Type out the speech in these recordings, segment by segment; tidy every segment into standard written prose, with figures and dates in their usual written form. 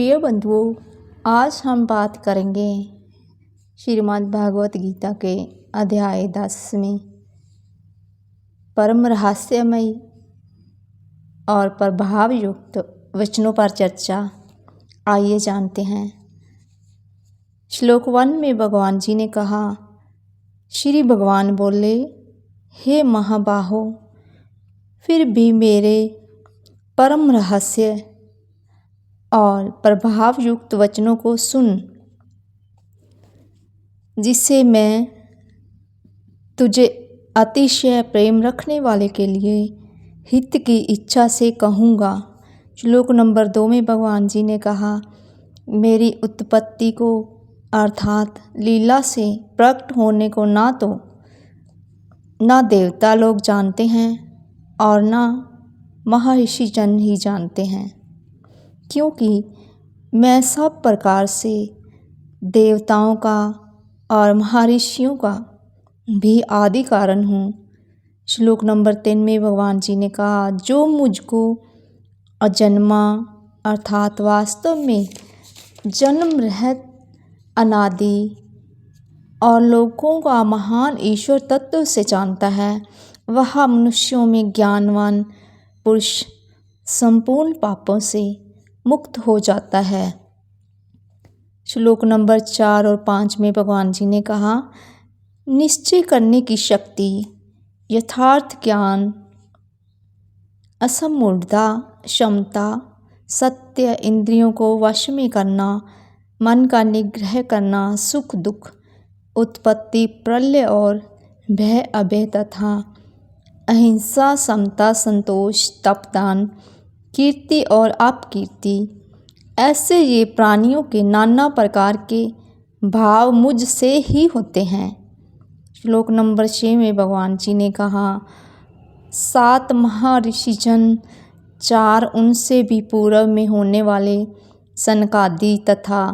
प्रिय बंधुओं, आज हम बात करेंगे श्रीमद् भागवत गीता के अध्याय 10 में परम रहस्यमयी और प्रभाव युक्त वचनों पर चर्चा। आइए जानते हैं। श्लोक 1 में भगवान जी ने कहा, श्री भगवान बोले, हे महाबाहो, फिर भी मेरे परम रहस्य और प्रभाव युक्त वचनों को सुन, जिससे मैं तुझे अतिशय प्रेम रखने वाले के लिए हित की इच्छा से कहूँगा। श्लोक नंबर 2 में भगवान जी ने कहा, मेरी उत्पत्ति को अर्थात लीला से प्रकट होने को ना देवता लोग जानते हैं और ना महर्षि जन ही जानते हैं, क्योंकि मैं सब प्रकार से देवताओं का और महर्षियों का भी आदि कारण हूँ। श्लोक नंबर 3 में भगवान जी ने कहा, जो मुझको अजन्मा अर्थात वास्तव में जन्म रहित अनादि और लोगों का महान ईश्वर तत्व से जानता है, वह मनुष्यों में ज्ञानवान पुरुष संपूर्ण पापों से मुक्त हो जाता है। श्लोक नंबर 4 और 5 में भगवान जी ने कहा, निश्चय करने की शक्ति, यथार्थ ज्ञान, असमूढ़ता, क्षमता, सत्य, इंद्रियों को वश में करना, मन का निग्रह करना, सुख दुख, उत्पत्ति प्रलय और भय अभय तथा अहिंसा, समता, संतोष, तपदान, कीर्ति और अपकीर्ति, ऐसे ये प्राणियों के नाना प्रकार के भाव मुझ से ही होते हैं। श्लोक नंबर 6 में भगवान जी ने कहा, 7 महर्षि जन, 4 उनसे भी पूर्व में होने वाले सनकादि तथा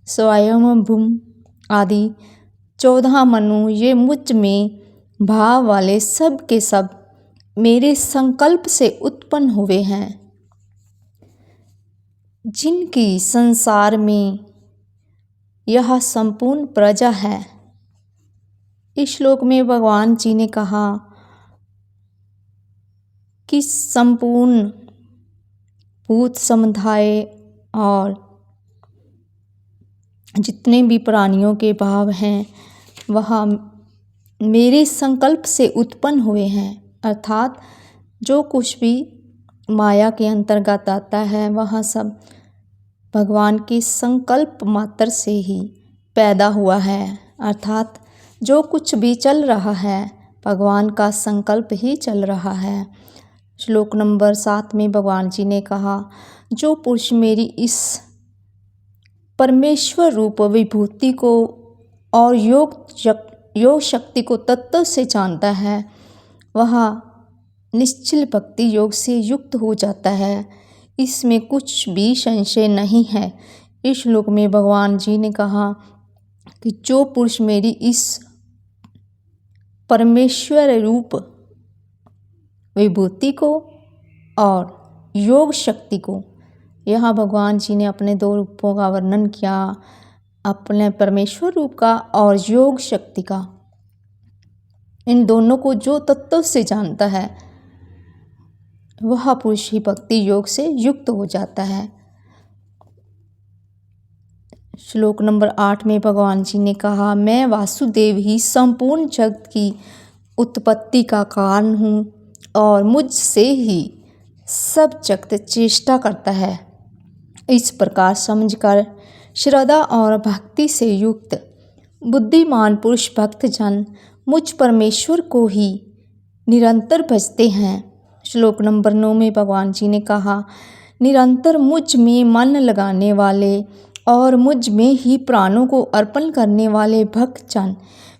स्वयंभू आदि 14 मनु, ये मुझ में भाव वाले सब के सब मेरे संकल्प से उत्पन्न हुए हैं, जिनकी संसार में यह संपूर्ण प्रजा है। इस श्लोक में भगवान जी ने कहा कि संपूर्ण भूत समुदाय और जितने भी प्राणियों के भाव हैं वह मेरे संकल्प से उत्पन्न हुए हैं, अर्थात जो कुछ भी माया के अंतर्गत आता है वह सब भगवान के संकल्प मात्र से ही पैदा हुआ है, अर्थात जो कुछ भी चल रहा है भगवान का संकल्प ही चल रहा है। श्लोक नंबर 7 में भगवान जी ने कहा, जो पुरुष मेरी इस परमेश्वर रूप विभूति को और योग शक्ति को तत्व से जानता है, वह निश्चल भक्ति योग से युक्त हो जाता है, इसमें कुछ भी संशय नहीं है। इस श्लोक में भगवान जी ने कहा कि जो पुरुष मेरी इस परमेश्वर रूप विभूति को और योग शक्ति को, यहाँ भगवान जी ने अपने 2 रूपों का वर्णन किया, अपने परमेश्वर रूप का और योग शक्ति का। इन दोनों को जो तत्व से जानता है वह पुरुष ही भक्ति योग से युक्त हो जाता है। श्लोक नंबर 8 में भगवान जी ने कहा, मैं वासुदेव ही संपूर्ण जगत की उत्पत्ति का कारण हूँ और मुझसे ही सब जगत चेष्टा करता है। इस प्रकार समझकर श्रद्धा और भक्ति से युक्त बुद्धिमान पुरुष भक्तजन मुझ परमेश्वर को ही निरंतर भजते हैं। श्लोक नंबर 9 में भगवान जी ने कहा, निरंतर मुझ में मन लगाने वाले और मुझ में ही प्राणों को अर्पण करने वाले भक्तजन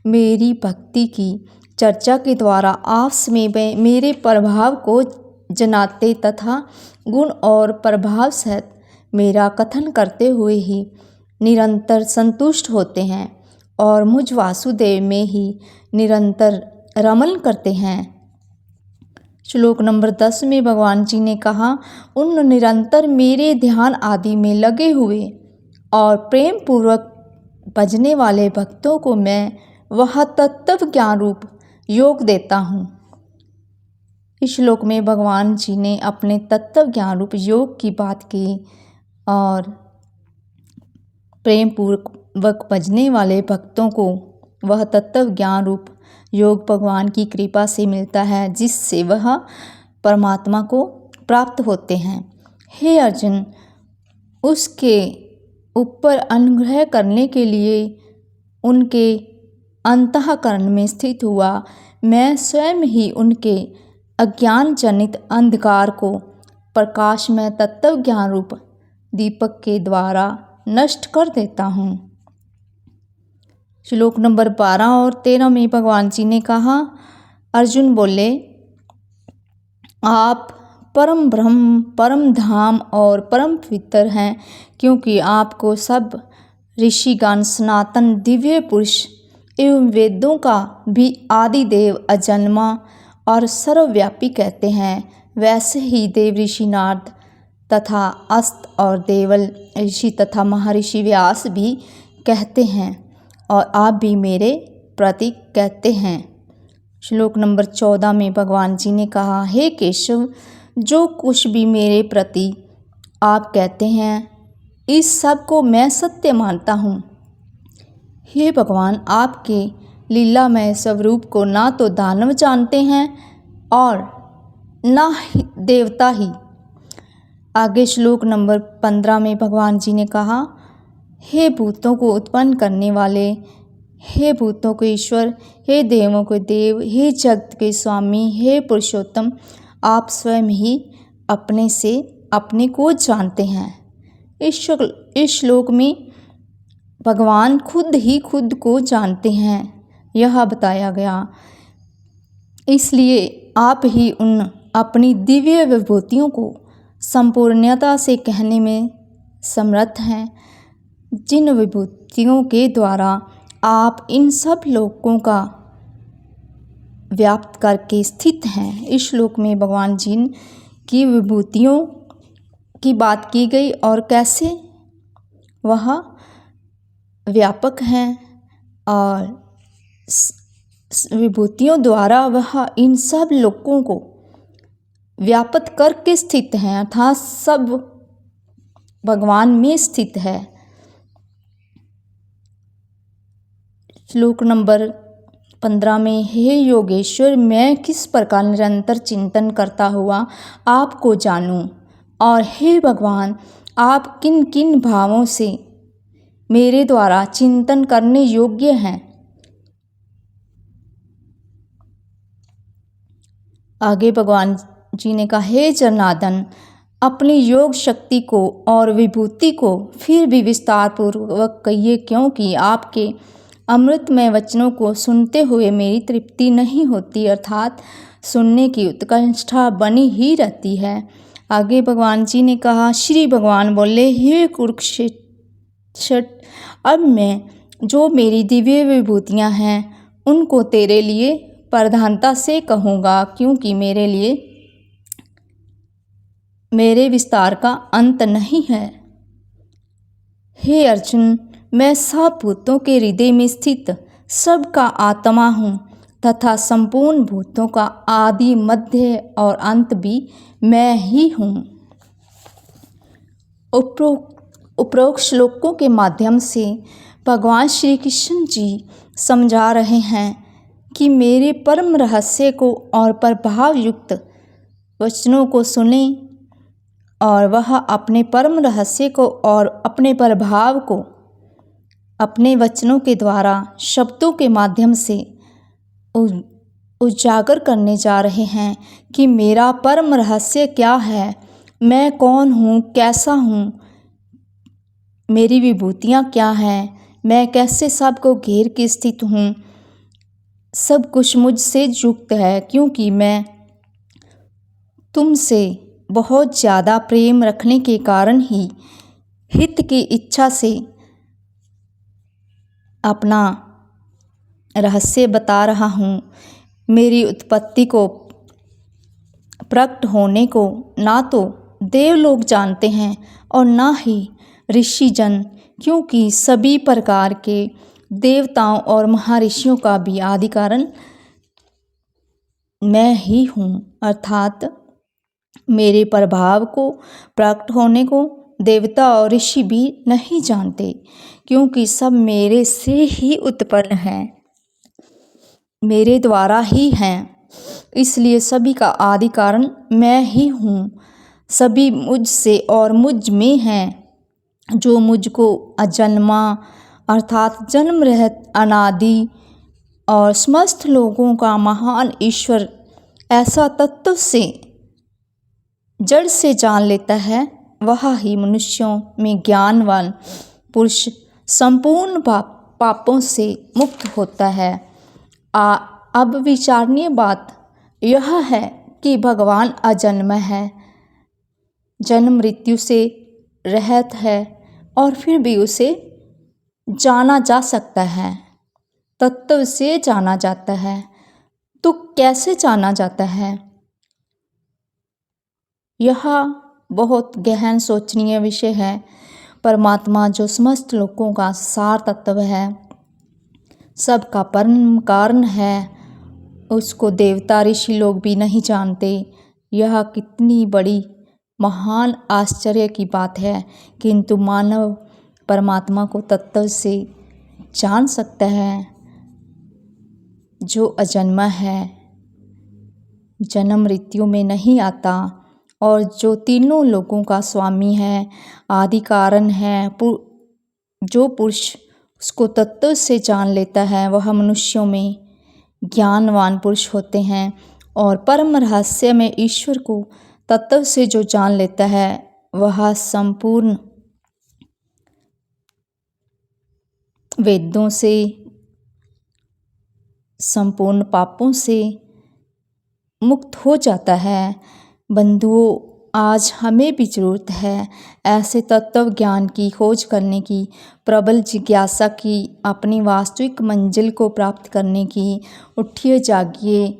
मेरी भक्ति की चर्चा के द्वारा आपस में मेरे प्रभाव को जनाते तथा गुण और प्रभाव सहित मेरा कथन करते हुए ही निरंतर संतुष्ट होते हैं और मुझ वासुदेव में ही निरंतर रमन करते हैं। श्लोक नंबर 10 में भगवान जी ने कहा, उन निरंतर मेरे ध्यान आदि में लगे हुए और प्रेम पूर्वक भजने वाले भक्तों को मैं वह तत्व ज्ञान रूप योग देता हूँ। इस श्लोक में भगवान जी ने अपने तत्व ज्ञान रूप योग की बात की और प्रेम पूर्वक भजने वाले भक्तों को वह तत्व ज्ञान रूप योग भगवान की कृपा से मिलता है, जिससे वह परमात्मा को प्राप्त होते हैं। हे अर्जुन, उसके ऊपर अनुग्रह करने के लिए उनके अंतःकरण में स्थित हुआ मैं स्वयं ही उनके अज्ञान जनित अंधकार को प्रकाशमय तत्व ज्ञान रूप दीपक के द्वारा नष्ट कर देता हूँ। श्लोक नंबर 12 और 13 में भगवान जी ने कहा, अर्जुन बोले, आप परम ब्रह्म, परम धाम और परम पवित्र हैं, क्योंकि आपको सब ऋषिगण सनातन दिव्य पुरुष एवं वेदों का भी आदि देव, अजन्मा और सर्वव्यापी कहते हैं। वैसे ही देव ऋषि नारद तथा अस्त और देवल ऋषि तथा महर्षि व्यास भी कहते हैं और आप भी मेरे प्रतीक कहते हैं। श्लोक नंबर 14 में भगवान जी ने कहा, हे केशव, जो कुछ भी मेरे प्रति आप कहते हैं इस सब को मैं सत्य मानता हूँ। हे भगवान, आपके लीलामय स्वरूप को ना तो दानव जानते हैं और ना ही देवता ही। आगे श्लोक नंबर 15 में भगवान जी ने कहा, हे भूतों को उत्पन्न करने वाले, हे भूतों के ईश्वर, हे देवों के देव, हे जगत के स्वामी, हे पुरुषोत्तम, आप स्वयं ही अपने से अपने को जानते हैं। इस श्लोक में भगवान खुद ही खुद को जानते हैं, यह बताया गया। इसलिए आप ही उन अपनी दिव्य विभूतियों को संपूर्णता से कहने में समर्थ हैं, जिन विभूतियों के द्वारा आप इन सब लोकों का व्याप्त करके स्थित हैं। इस श्लोक में भगवान जी की विभूतियों की बात की गई और कैसे वह व्यापक हैं और विभूतियों द्वारा वह इन सब लोकों को व्याप्त करके स्थित हैं, अर्थात सब भगवान में स्थित है। श्लोक नंबर 15 में, हे योगेश्वर, मैं किस प्रकार निरंतर चिंतन करता हुआ आपको जानूं, और हे भगवान, आप किन किन भावों से मेरे द्वारा चिंतन करने योग्य हैं। आगे भगवान जी ने कहा, हे जनार्दन, अपनी योग शक्ति को और विभूति को फिर भी विस्तार पूर्वक कहिए, क्योंकि आपके अमृतमय वचनों को सुनते हुए मेरी तृप्ति नहीं होती, अर्थात सुनने की उत्कंठा बनी ही रहती है। आगे भगवान जी ने कहा, श्री भगवान बोले, हे कुरुक्षेत्र, अब मैं जो मेरी दिव्य विभूतियाँ हैं उनको तेरे लिए प्रधानता से कहूँगा, क्योंकि मेरे लिए मेरे विस्तार का अंत नहीं है। हे अर्जुन, मैं सब भूतों के हृदय में स्थित सबका आत्मा हूँ तथा संपूर्ण भूतों का आदि, मध्य और अंत भी मैं ही हूँ। उपरोक्त श्लोकों के माध्यम से भगवान श्री कृष्ण जी समझा रहे हैं कि मेरे परम रहस्य को और प्रभाव युक्त वचनों को सुने और वह अपने परम रहस्य को और अपने प्रभाव को अपने वचनों के द्वारा शब्दों के माध्यम से उजागर करने जा रहे हैं कि मेरा परम रहस्य क्या है, मैं कौन हूँ, कैसा हूँ, मेरी विभूतियाँ क्या हैं, मैं कैसे सबको घेर के स्थित हूँ। सब कुछ मुझसे युक्त है, क्योंकि मैं तुमसे बहुत ज़्यादा प्रेम रखने के कारण ही हित की इच्छा से अपना रहस्य बता रहा हूँ। मेरी उत्पत्ति को प्रकट होने को ना तो देवलोक जानते हैं और ना ही ऋषिजन, क्योंकि सभी प्रकार के देवताओं और महर्षियों का भी आदि कारण मैं ही हूँ, अर्थात मेरे प्रभाव को प्रकट होने को देवता और ऋषि भी नहीं जानते, क्योंकि सब मेरे से ही उत्पन्न हैं, मेरे द्वारा ही हैं। इसलिए सभी का आदि कारण मैं ही हूँ। सभी मुझसे और मुझ में हैं। जो मुझको अजन्मा अर्थात जन्म रहित अनादि और समस्त लोगों का महान ईश्वर ऐसा तत्व से जड़ से जान लेता है, वह ही मनुष्यों में ज्ञानवान पुरुष संपूर्ण पापों से मुक्त होता है। अब विचारणीय बात यह है कि भगवान अजन्म है, जन्म मृत्यु से रहित है, और फिर भी उसे जाना जा सकता है, तत्व से जाना जाता है। तो कैसे जाना जाता है? यह बहुत गहन सोचनीय विषय है। परमात्मा जो समस्त लोगों का सार तत्व है, सबका परम कारण है, उसको देवता ऋषि लोग भी नहीं जानते। यह कितनी बड़ी महान आश्चर्य की बात है, किंतु मानव परमात्मा को तत्व से जान सकता है, जो अजन्मा है, जन्म मृत्यु में नहीं आता, और जो तीनों लोगों का स्वामी है, आदि कारण है। जो पुरुष उसको तत्व से जान लेता है, वह मनुष्यों में ज्ञानवान पुरुष होते हैं। और परम रहस्य में ईश्वर को तत्व से जो जान लेता है, वह संपूर्ण वेदों से, संपूर्ण पापों से मुक्त हो जाता है। बंधुओं, आज हमें भी जरूरत है ऐसे तत्व ज्ञान की खोज करने की, प्रबल जिज्ञासा की, अपनी वास्तविक मंजिल को प्राप्त करने की। उठिए, जागिए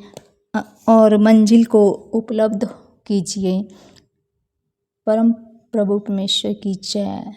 और मंजिल को उपलब्ध कीजिए। परम प्रभु परमेश्वर की जय।